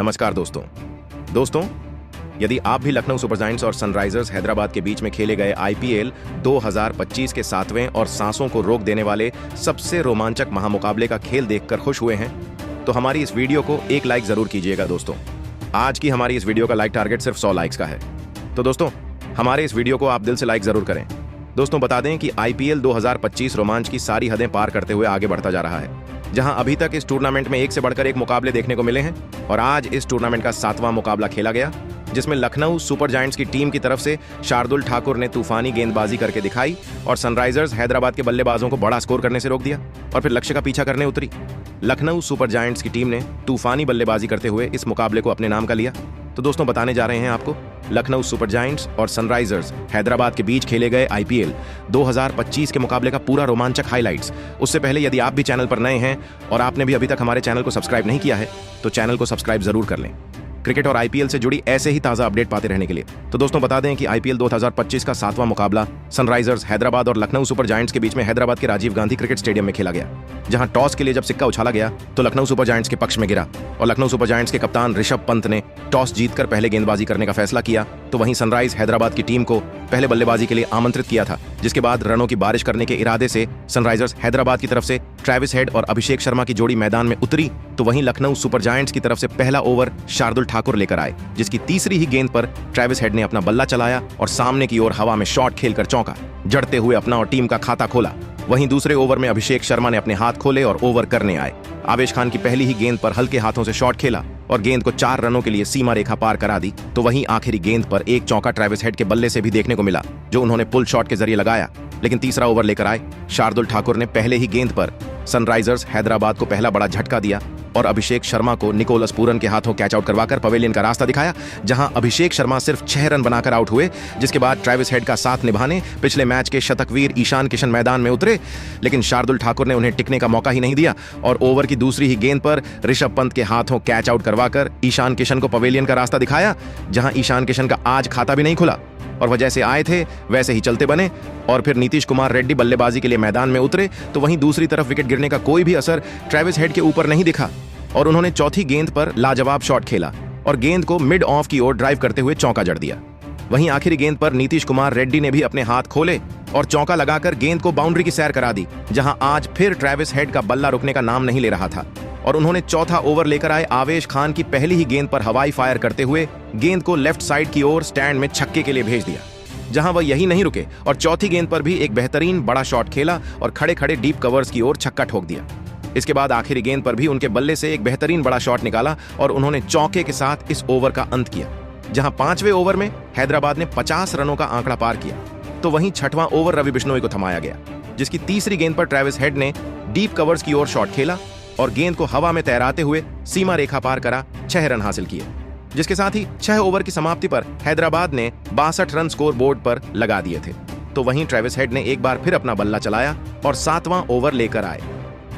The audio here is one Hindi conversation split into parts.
नमस्कार दोस्तों, यदि आप भी लखनऊ सुपर जायंट्स और सनराइजर्स हैदराबाद के बीच में खेले गए आईपीएल 2025 के 7वें और सांसों को रोक देने वाले सबसे रोमांचक महामुकाबले का खेल देखकर खुश हुए हैं, तो हमारी इस वीडियो को एक लाइक जरूर कीजिएगा दोस्तों। आज की हमारी इस वीडियो का लाइक टारगेट सिर्फ 100 लाइक्स का है, तो दोस्तों हमारे इस वीडियो को आप दिल से लाइक जरूर करें। दोस्तों बता दें कि आईपीएल 2025 रोमांच की सारी हदें पार करते हुए आगे बढ़ता जा रहा है, जहां अभी तक इस टूर्नामेंट में एक से बढ़कर एक मुकाबले देखने को मिले हैं और आज इस टूर्नामेंट का 7वां मुकाबला खेला गया, जिसमें लखनऊ सुपर जायंट्स की टीम की तरफ से शार्दुल ठाकुर ने तूफानी गेंदबाजी करके दिखाई और सनराइजर्स हैदराबाद के बल्लेबाजों को बड़ा स्कोर करने से रोक दिया और फिर लक्ष्य का पीछा करने उतरी। लखनऊ सुपर जायंट्स की टीम ने तूफानी बल्लेबाजी करते हुए इस मुकाबले को अपने नाम का लिया। तो दोस्तों बताने जा रहे हैं आपको लखनऊ सुपर जायंट्स और सनराइजर्स हैदराबाद के बीच खेले गए आईपीएल 2025 के मुकाबले का पूरा रोमांचक हाइलाइट्स। उससे पहले यदि आप भी चैनल पर नए हैं और आपने भी अभी तक हमारे चैनल को सब्सक्राइब नहीं किया है, तो चैनल को सब्सक्राइब जरूर कर लें क्रिकेट और आईपीएल से जुड़ी ऐसे ही ताजा अपडेट पाते रहने के लिए। तो दोस्तों बता दें कि आईपीएल 2025 का 7वां मुकाबला सनराइजर्स हैदराबाद और लखनऊ सुपर जायंट्स के बीच में हैदराबाद के राजीव गांधी क्रिकेट स्टेडियम में खेला गया, जहां टॉस के लिए जब सिक्का उछाला गया तो लखनऊ सुपर जायंट्स के पक्ष में गिरा और लखनऊ सुपर जायंट्स के कप्तान ऋषभ पंत ने टॉस जीतकर पहले गेंदबाजी करने का फैसला किया। तो वहीं सनराइज हैदराबाद की टीम को पहले बल्लेबाजी के लिए आमंत्रित किया था, जिसके बाद रनों की बारिश करने के इरादे से सनराइजर्स हैदराबाद की तरफ से ट्रेविस हेड और अभिषेक शर्मा की जोड़ी मैदान में उतरी। तो वहीं लखनऊ सुपर जायंट्स की तरफ से पहला ओवर शार्दुल ठाकुर लेकर आए, जिसकी तीसरी ही गेंद पर ट्रेविस हेड ने अपना बल्ला चलाया और सामने की ओर हवा में शॉट खेलकर चौका जड़ते हुए अपना और टीम का खाता खोला। वहीं दूसरे ओवर में अभिषेक शर्मा ने अपने हाथ खोले और ओवर करने आए। आवेश खान की पहली ही गेंद पर हल्के हाथों से शॉट खेला और गेंद को 4 रनों के लिए सीमा रेखा पार करा दी। तो वहीं आखिरी गेंद पर एक चौका ट्रेविस हेड के बल्ले से भी देखने को मिला, जो उन्होंने पुल शॉट के जरिए लगाया। लेकिन तीसरा ओवर लेकर आए शार्दुल ठाकुर ने पहले ही गेंद पर सनराइजर्स हैदराबाद को पहला बड़ा झटका दिया और अभिषेक शर्मा को निकोलस पूरन के हाथों कैच आउट करवाकर पवेलियन का रास्ता दिखाया, जहां अभिषेक शर्मा सिर्फ 6 रन बनाकर आउट हुए। जिसके बाद ट्रेविस हेड का साथ निभाने पिछले मैच के शतकवीर ईशान किशन मैदान में उतरे, लेकिन शार्दुल ठाकुर ने उन्हें टिकने का मौका ही नहीं दिया और ओवर की दूसरी ही गेंद पर ऋषभ पंत के हाथों कैच आउट करवाकर ईशान किशन को पवेलियन का रास्ता दिखाया, जहां ईशान किशन का आज खाता भी नहीं खुला और वह जैसे आए थे वैसे ही चलते बने। और फिर नीतीश कुमार रेड्डी बल्लेबाजी के लिए मैदान में उतरे, तो वहीं दूसरी तरफ विकेट गिरने का कोई भी असर ट्रेविस हेड के ऊपर नहीं दिखा और उन्होंने चौथी गेंद पर लाजवाब शॉट खेला और गेंद को मिड ऑफ की ओर ड्राइव करते हुए चौका जड़ दिया। वहीं आखिरी गेंद पर नीतीश कुमार रेड्डी ने भी अपने हाथ खोले और चौका लगाकर गेंद को बाउंड्री की सैर करा दी, जहां आज फिर ट्रेविस हेड का बल्ला रुकने का नाम नहीं ले रहा था और उन्होंने चौथा ओवर लेकर आए आवेश खान की पहली ही गेंद पर हवाई फायर करते हुए गेंद को लेफ्ट साइड की ओर स्टैंड में छक्के के लिए भेज दिया, जहां वह यही नहीं रुके और चौथी गेंद पर भी एक बेहतरीन बड़ा शॉट खेला और खड़े खड़े डीप कवर्स की ओर छक्का ठोक दिया। इसके बाद आखिरी गेंद पर भी उनके बल्ले से एक बेहतरीन बड़ा शॉट निकाला और उन्होंने चौके के साथ इस ओवर का अंत किया, जहां 5वें ओवर में हैदराबाद ने 50 रनों का आंकड़ा पार किया। तो वहीं 6वां ओवर रवि बिश्नोई को थमाया गया, जिसकी तीसरी गेंद पर ट्रेविस हेड ने डीप कवर्स की ओर शॉट खेला और गेंद को हवा में तैराते हुए सीमा रेखा पार करा 6 रन हासिल किए, जिसके साथ ही 6 ओवर की समाप्ति पर हैदराबाद ने 62 रन स्कोर बोर्ड पर लगा दिए थे। तो वहीं ट्रेविस हेड ने एक बार फिर अपना बल्ला चलाया और 7वां ओवर लेकर आए।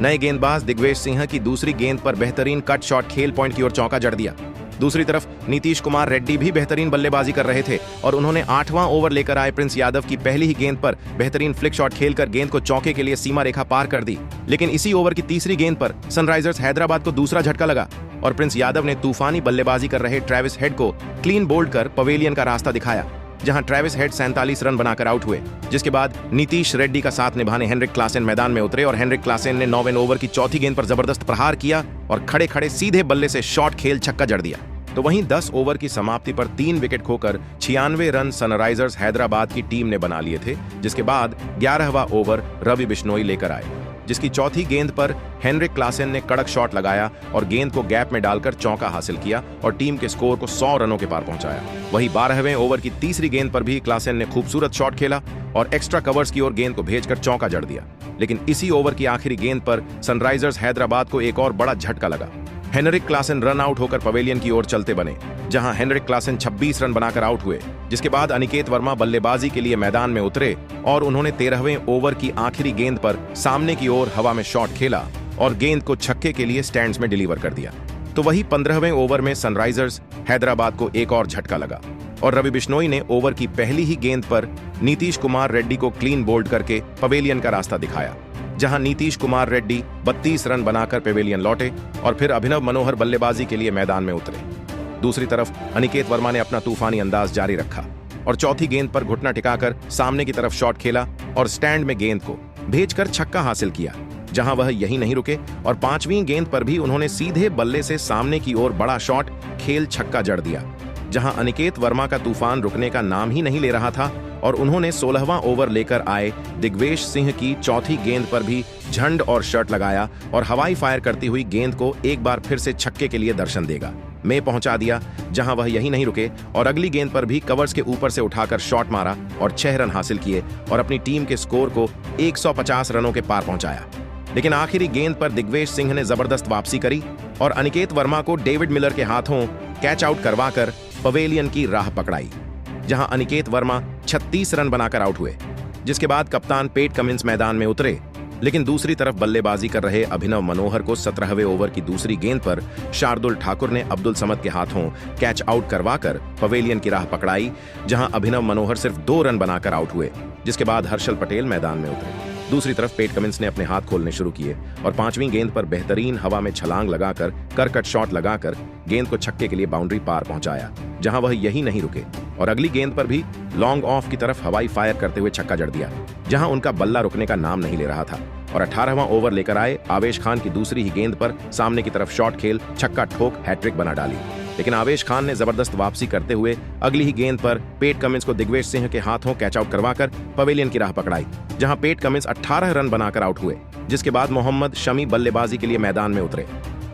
नए गेंदबाज दिग्वेश सिंह की दूसरी गेंद पर बेहतरीन कट शॉट खेल पॉइंट की ओर चौका जड़ दिया। दूसरी तरफ नीतीश कुमार रेड्डी भी बेहतरीन बल्लेबाजी कर रहे थे और उन्होंने 8वां ओवर लेकर आए प्रिंस यादव की पहली ही गेंद पर बेहतरीन फ्लिक शॉट खेलकर गेंद को चौके के लिए सीमा रेखा पार कर दी। लेकिन इसी ओवर की तीसरी गेंद पर सनराइजर्स हैदराबाद को दूसरा झटका लगा और प्रिंस यादव ने तूफानी बल्लेबाजी कर रहे ट्रेविस हेड को क्लीन बोल्ड कर पवेलियन का रास्ता दिखाया, जहां ट्रेविस हेड 47 रन बनाकर आउट हुए। जिसके बाद नीतीश रेड्डी का साथ निभाने हेनरिक क्लासेन मैदान में उतरे और हेनरिक क्लासेन ने 9वें ओवर की चौथी गेंद पर जबरदस्त प्रहार किया और खड़े खड़े सीधे बल्ले से शॉट खेल छक्का जड़ दिया। तो वहीं 10 ओवर की समाप्ति पर 3 विकेट खोकर 96 रन सनराइजर्स हैदराबाद की टीम ने बना लिए थे। जिसके बाद 11वां ओवर रवि बिश्नोई लेकर आए, जिसकी चौथी गेंद पर हेनरिक क्लासेन ने कड़क शॉट लगाया और गेंद को गैप में डालकर चौका हासिल किया और टीम के स्कोर को 100 रनों के पार पहुंचाया। वहीं 12वें ओवर की तीसरी गेंद पर भी क्लासेन ने खूबसूरत शॉट खेला और एक्स्ट्रा कवर्स की ओर गेंद को भेजकर चौका जड़ दिया। लेकिन इसी ओवर की आखिरी गेंद पर सनराइजर्स हैदराबाद को एक और बड़ा झटका लगा। हेनरिक क्लासेन रन आउट होकर पवेलियन की ओर चलते बने, जहां हेनरिक क्लासेन 26 रन बनाकर आउट हुए। जिसके बाद अनिकेत वर्मा बल्लेबाजी के लिए मैदान में उतरे और उन्होंने 13वें ओवर की आखिरी गेंद पर सामने की ओर हवा में शॉट खेला और गेंद को छक्के के लिए स्टैंड्स में डिलीवर कर दिया। तो वही 15वें ओवर में सनराइजर्स हैदराबाद को एक और झटका लगा और रवि बिश्नोई ने ओवर की पहली ही गेंद पर नीतीश कुमार रेड्डी को क्लीन बोल्ड करके पवेलियन का रास्ता दिखाया, जहां नीतीश कुमार रेड्डी 32 रन बनाकर पवेलियन लौटे और फिर अभिनव मनोहर बल्लेबाजी के लिए मैदान में उतरे। दूसरी तरफ अनिकेत वर्मा ने अपना तूफानी अंदाज जारी रखा और चौथी गेंद पर घुटना टिकाकर सामने की तरफ शॉट खेला और स्टैंड में गेंद को भेजकर छक्का हासिल किया। जहां वह यही नहीं रुके और पांचवीं गेंद पर भी उन्होंने सीधे बल्ले से सामने की ओर बड़ा शॉट खेल छक्का जड़ दिया। जहां अनिकेत वर्मा का तूफान रुकने का नाम ही नहीं ले रहा था और उन्होंने 16वां ओवर लेकर आए दिग्वेश सिंह की चौथी गेंद पर भी झंड और शर्ट लगाया और हवाई फायर करती हुई गेंद को एक बार फिर से छक्के के लिए दर्शन देगा में पहुंचा दिया। जहां वह यही नहीं रुके और अगली गेंद पर भी कवर्स के ऊपर से उठाकर शॉट मारा और 6 रन हासिल किए और अपनी टीम के स्कोर को 150 रनों के पार पहुंचाया। लेकिन आखिरी गेंद पर दिग्वेश सिंह ने जबरदस्त वापसी करी और अनिकेत वर्मा को डेविड मिलर के हाथों कैच आउट करवाकर पवेलियन की राह पकड़ाई। जहां अनिकेत वर्मा 36 रन बनाकर आउट हुए, जिसके बाद कप्तान पेट कमिंस मैदान में उतरे। लेकिन दूसरी तरफ बल्लेबाजी कर रहे अभिनव मनोहर को 17वें ओवर की दूसरी गेंद पर शार्दुल ठाकुर ने अब्दुल समद के हाथों कैच आउट करवाकर पवेलियन की राह पकड़ाई। जहां अभिनव मनोहर सिर्फ 2 रन बनाकर आउट हुए, जिसके बाद हर्षल पटेल मैदान में उतरे। दूसरी तरफ पेट कमिंस ने अपने हाथ खोलने शुरू किए और पांचवीं गेंद पर बेहतरीन हवा में छलांग लगाकर करकट शॉट लगाकर गेंद को छक्के के लिए बाउंड्री पार पहुंचाया। जहां वह यही नहीं रुके और अगली गेंद पर भी लॉन्ग ऑफ की तरफ हवाई फायर करते हुए छक्का जड़ दिया, जहां उनका बल्ला रुकने का नाम नहीं ले रहा था। और 18वां ओवर लेकर आए आवेश खान की दूसरी ही गेंद पर सामने की तरफ शॉट खेल छक्का ठोक हैट्रिक बना डाली। लेकिन आवेश खान ने जबरदस्त वापसी करते हुए अगली ही गेंद पर पेट कमिंस को दिग्वेश सिंह के हाथों कैच आउट करवाकर पवेलियन की राह पकड़ाई। जहां पेट कमिंस 18 रन बनाकर आउट हुए, जिसके बाद मोहम्मद शमी बल्लेबाजी के लिए मैदान में उतरे।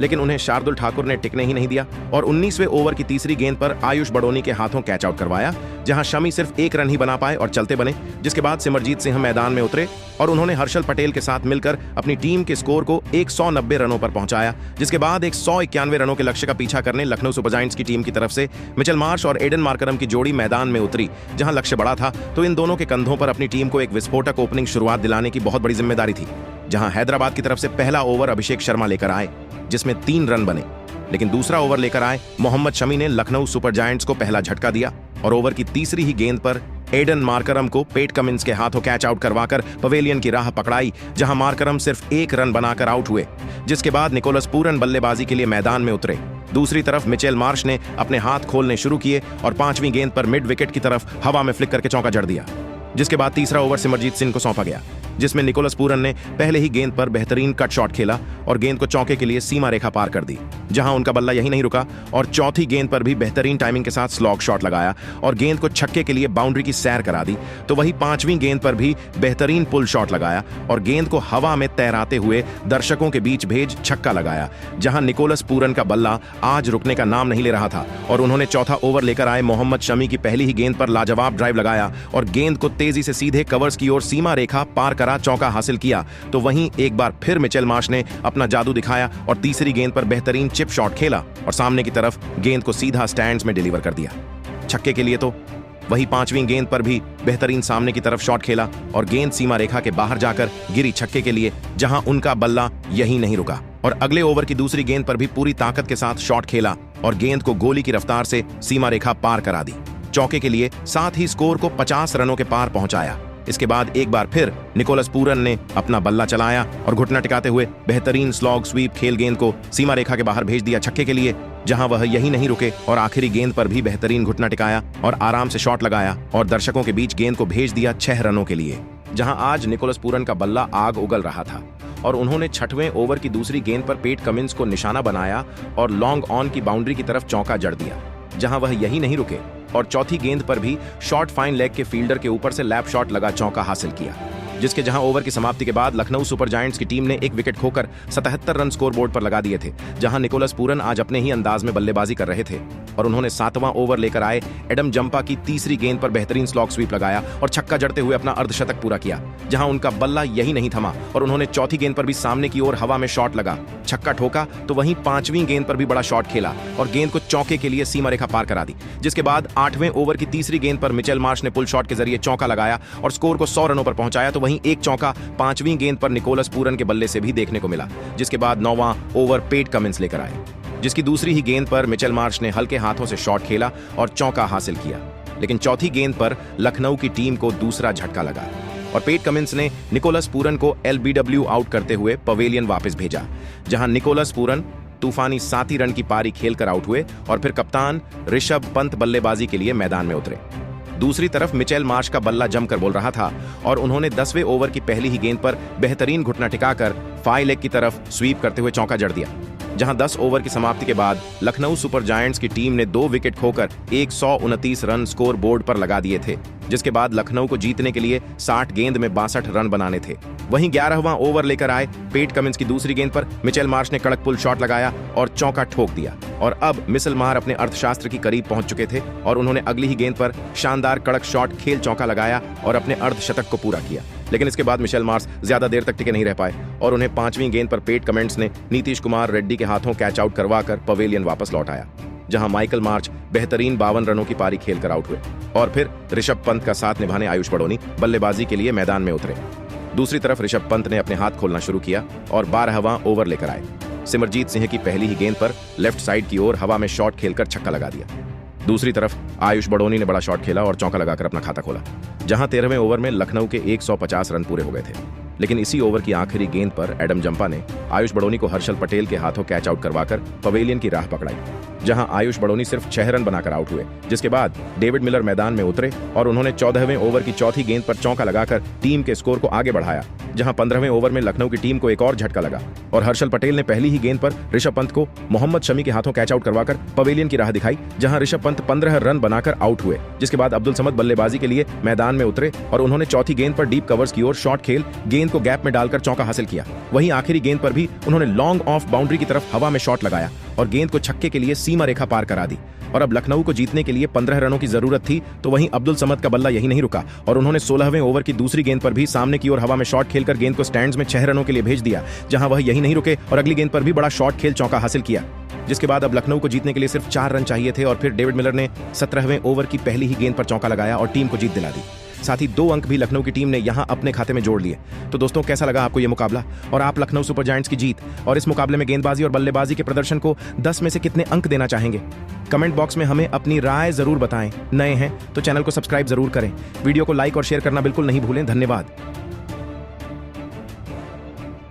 लेकिन उन्हें शार्दुल ठाकुर ने टिकने ही नहीं दिया और 19वें ओवर की तीसरी गेंद पर आयुष बड़ोनी के हाथों कैच आउट करवाया। जहां शमी सिर्फ 1 रन ही बना पाए और चलते बने, जिसके बाद सिमरजीत सिंह मैदान में उतरे और उन्होंने हर्षल पटेल के साथ मिलकर अपनी टीम के स्कोर को 190 रनों पर पहुंचाया। जिसके बाद 191 रनों के लक्ष्य का पीछा करने लखनऊ सुपर जायंट्स की टीम की तरफ से मिचेल मार्श और एडन मार्करम की जोड़ी मैदान में उतरी। जहां लक्ष्य बड़ा था तो इन दोनों के कंधों पर अपनी टीम को एक विस्फोटक ओपनिंग शुरुआत दिलाने की बहुत बड़ी जिम्मेदारी थी। जहां हैदराबाद की तरफ से पहला ओवर अभिषेक शर्मा लेकर आए, जिसमें 3 रन बने। लेकिन दूसरा ओवर लेकर आए मोहम्मद शमी ने लखनऊ सुपर जायंट्स को पहला झटका दिया और ओवर की तीसरी ही गेंद पर एडन मार्करम को पेट कमिंस के हाथों कैच आउट करवाकर पवेलियन की राह पकड़ाई। जहां मार्करम सिर्फ 1 रन बनाकर आउट हुए, जिसके बाद निकोलस पूरन बल्लेबाजी के लिए मैदान में उतरे। दूसरी तरफ मिचेल मार्श ने अपने हाथ खोलने शुरू किए और 5वीं गेंद पर मिड विकेट की तरफ हवा में फ्लिक करके चौका जड़ दिया। जिसके बाद तीसरा ओवर सिमरजीत सिंह को सौंपा गया, जिसमें निकोलस पूरन ने पहले ही गेंद पर बेहतरीन कट शॉट खेला और गेंद को चौके के लिए सीमा रेखा पार कर दी। जहां उनका बल्ला यही नहीं रुका और चौथी गेंद पर भी बेहतरीन टाइमिंग के साथ स्लॉग शॉट लगाया और गेंद को छक्के के लिए बाउंड्री की सैर करा दी। तो वही 5वीं गेंद पर भी बेहतरीन पुल शॉट लगाया और गेंद को हवा में तैराते हुए दर्शकों के बीच भेज छक्का लगाया। जहां निकोलस पूरन का बल्ला आज रुकने का नाम नहीं ले रहा था और उन्होंने चौथा ओवर लेकर आए मोहम्मद शमी की पहली ही गेंद पर लाजवाब ड्राइव लगाया और गेंद को तेजी से सीधे कवर्स की ओर सीमा रेखा पार करा चौका हासिल किया। तो वहीं एक बार फिर मिचेल मार्श ने अपना जादू दिखाया और तीसरी गेंद पर बेहतरीन चिप शॉट खेला और सामने की तरफ गेंद को सीधा स्टैंड्स में डिलीवर कर दिया छक्के के लिए। तो वही 5वीं गेंद पर भी बेहतरीन सामने की तरफ शॉट खेला और गेंद सीमा रेखा के बाहर जाकर गिरी छक्के के लिए। जहां उनका बल्ला यही नहीं रुका और अगले ओवर की दूसरी गेंद पर भी पूरी ताकत के साथ शॉट खेला और गेंद को गोली की रफ्तार से सीमा रेखा पार करा दी चौके के लिए, साथ ही स्कोर को 50 रनों के पार पहुंचाया। इसके बाद एक बार फिर निकोलस पूरन ने अपना बल्ला चलाया और घुटना टिकाते हुए बेहतरीन स्लॉग स्वीप खेल गेंद को सीमा रेखा के बाहर भेज दिया छक्के के लिए। जहां वह यही नहीं रुके और आखिरी गेंद पर भी बेहतरीन घुटना टिकाया और आराम से शॉट लगाया और दर्शकों के बीच गेंद को भेज दिया 6 रनों के लिए। जहां आज निकोलस पूरन का बल्ला आग उगल रहा था और उन्होंने 6वें ओवर की दूसरी गेंद पर पेट कमिंस को निशाना बनाया और लॉन्ग ऑन की बाउंड्री की तरफ चौका जड़ दिया। जहां वह यही नहीं रुके और चौथी गेंद पर भी शॉर्ट फाइन लेग के फील्डर के ऊपर से लैप शॉट लगा चौका हासिल किया। जिसके जहां ओवर की समाप्ति के बाद लखनऊ सुपर जायंट्स की टीम ने 1 विकेट खोकर 77 रन स्कोर बोर्ड पर लगा दिए थे। जहां निकोलस पूरन आज अपने ही अंदाज में बल्लेबाजी कर रहे थे और उन्होंने 7वां ओवर लेकर आए एडम जंपा की तीसरी गेंद पर बेहतरीन स्लॉग स्वीप लगाया और छक्का जड़ते हुए अपना अर्धशतक पूरा किया। जहां उनका बल्ला यही नहीं थमा और उन्होंने चौथी गेंद पर भी सामने की ओर हवा में शॉट लगा छक्का ठोका। तो वहीं 5वीं गेंद पर भी बड़ा शॉट खेला और गेंद को चौके के लिए सीमा रेखा पार करा दी। जिसके बाद 8वें ओवर की तीसरी गेंद पर मिचेल मार्श ने पुल शॉट के जरिए चौका लगाया और स्कोर को 100 रनों पर पहुंचाया। तो वहीं एक चौका 5वीं गेंद पर निकोलस पूरन के बल्ले से भी देखने को मिला। जिसके बाद 9वां ओवर पेट कमिंस लेकर आए, जिसकी दूसरी ही गेंद पर मिचेल मार्श ने हल्के हाथों से शॉट खेला और चौका हासिल किया। लेकिन चौथी गेंद पर लखनऊ की टीम को दूसरा झटका लगा और पेट कमिंस ने निकोलस पूरन को LBW आउट करते हुए पवेलियन वापस भेजा। जहां निकोलस पूरन तूफानी 7 ही रन की पारी खेलकर आउट हुए और फिर कप्तान ऋषभ पंत बल्लेबाजी के लिए मैदान में उतरे। दूसरी तरफ मिचेल मार्श का बल्ला जमकर बोल रहा था और उन्होंने 10वें ओवर की पहली ही गेंद पर बेहतरीन घुटना टिकाकर फाई लेग की तरफ स्वीप करते हुए चौका जड़ दिया, जहां 10 ओवर की समाप्ति के बाद लखनऊ सुपर जायंट्स की टीम ने 2 विकेट खोकर 129 रन स्कोर बोर्ड पर लगा दिए थे, जिसके बाद लखनऊ को जीतने के लिए 60 गेंद में 62 रन बनाने थे। वहीं 11वां ओवर लेकर आए पेट कमिंस की दूसरी गेंद पर मिचेल मार्श ने कड़क पुल शॉट लगाया और चौका ठोक दिया और अब मिचेल मार्श अपने अर्थशास्त्र की करीब पहुंच चुके थे और उन्होंने अगली ही गेंद पर शानदार कड़क शॉट खेल चौका लगाया और अपने अर्धशतक को पूरा किया। लेकिन इसके बाद मिचेल मार्श ज्यादा देर तक टिके नहीं रह पाए और उन्हें 5वीं गेंद पर पेट कमिंस ने नीतीश कुमार रेड्डी के हाथों कैच आउट करवाकर पवेलियन वापस लौट आया, जहां माइकल मार्च बेहतरीन 52 रनों की पारी खेलकर आउट हुए और फिर ऋषभ पंत का साथ निभाने आयुष बड़ोनी बल्लेबाजी के लिए मैदान में उतरे। दूसरी तरफ ऋषभ पंत ने अपने हाथ खोलना शुरू किया और 12वां ओवर लेकर आए। सिमरजीत सिंह की पहली ही गेंद पर लेफ्ट साइड की ओर हवा में शॉट खेलकर छक्का लगा दिया। दूसरी तरफ आयुष बड़ोनी ने बड़ा शॉट खेला और चौका लगाकर अपना खाता खोला, जहां 13वें ओवर में लखनऊ के 150 रन पूरे हो गए थे। लेकिन इसी ओवर की आखिरी गेंद पर एडम जंपा ने आयुष बड़ोनी को हर्षल पटेल के हाथों कैच आउट करवाकर पवेलियन की राह पकड़ाई, जहां आयुष बड़ोनी सिर्फ 6 रन बनाकर आउट हुए, जिसके बाद डेविड मिलर मैदान में उतरे और उन्होंने 14वें ओवर की चौथी गेंद पर चौका लगाकर टीम के स्कोर को आगे बढ़ाया, जहां 15वें ओवर में लखनऊ की टीम को एक और झटका लगा और हर्षल पटेल ने पहली ही गेंद पर ऋषभ पंत को मोहम्मद शमी के हाथों कैच आउट करवाकर पवेलियन की राह दिखाई, जहां ऋषभ पंत 15 रन बनाकर आउट हुए, जिसके बाद अब्दुल समद बल्लेबाजी के लिए मैदान में उतरे और उन्होंने चौथी गेंद पर डीप कवर्स की ओर शॉट खेल गेंद को गैप में डालकर चौका हासिल किया। वहीं आखिरी गेंद पर भी उन्होंने लॉन्ग ऑफ बाउंड्री की तरफ हवा में शॉट लगाया और गेंद को छक्के के लिए सीमा रेखा पार करा दी और अब लखनऊ को जीतने के लिए 15 रनों की जरूरत थी। तो वहीं अब्दुल समद का बल्ला यही नहीं रुका और उन्होंने 16वें ओवर की दूसरी गेंद पर भी सामने की ओर हवा में शॉट खेलकर गेंद को स्टैंड्स में 6 रनों के लिए भेज दिया, जहां वह यही नहीं रुके और अगली गेंद पर भी बड़ा शॉट खेल चौका हासिल किया, जिसके बाद अब लखनऊ को जीतने के लिए सिर्फ 4 रन चाहिए थे और फिर डेविड मिलर ने 17वें ओवर की पहली ही गेंद पर चौका लगाया और टीम को जीत दिला दी। साथ ही 2 अंक भी लखनऊ की टीम ने यहां अपने खाते में जोड़ लिए। तो दोस्तों, कैसा लगा आपको यह मुकाबला और आप लखनऊ सुपर जायंट्स की जीत और इस मुकाबले में गेंदबाजी और बल्लेबाजी के प्रदर्शन को 10 में से कितने अंक देना चाहेंगे? कमेंट बॉक्स में हमें अपनी राय जरूर बताएं। नए हैं तो चैनल को सब्सक्राइब जरूर करें, वीडियो को लाइक और शेयर करना बिल्कुल नहीं भूलें। धन्यवाद।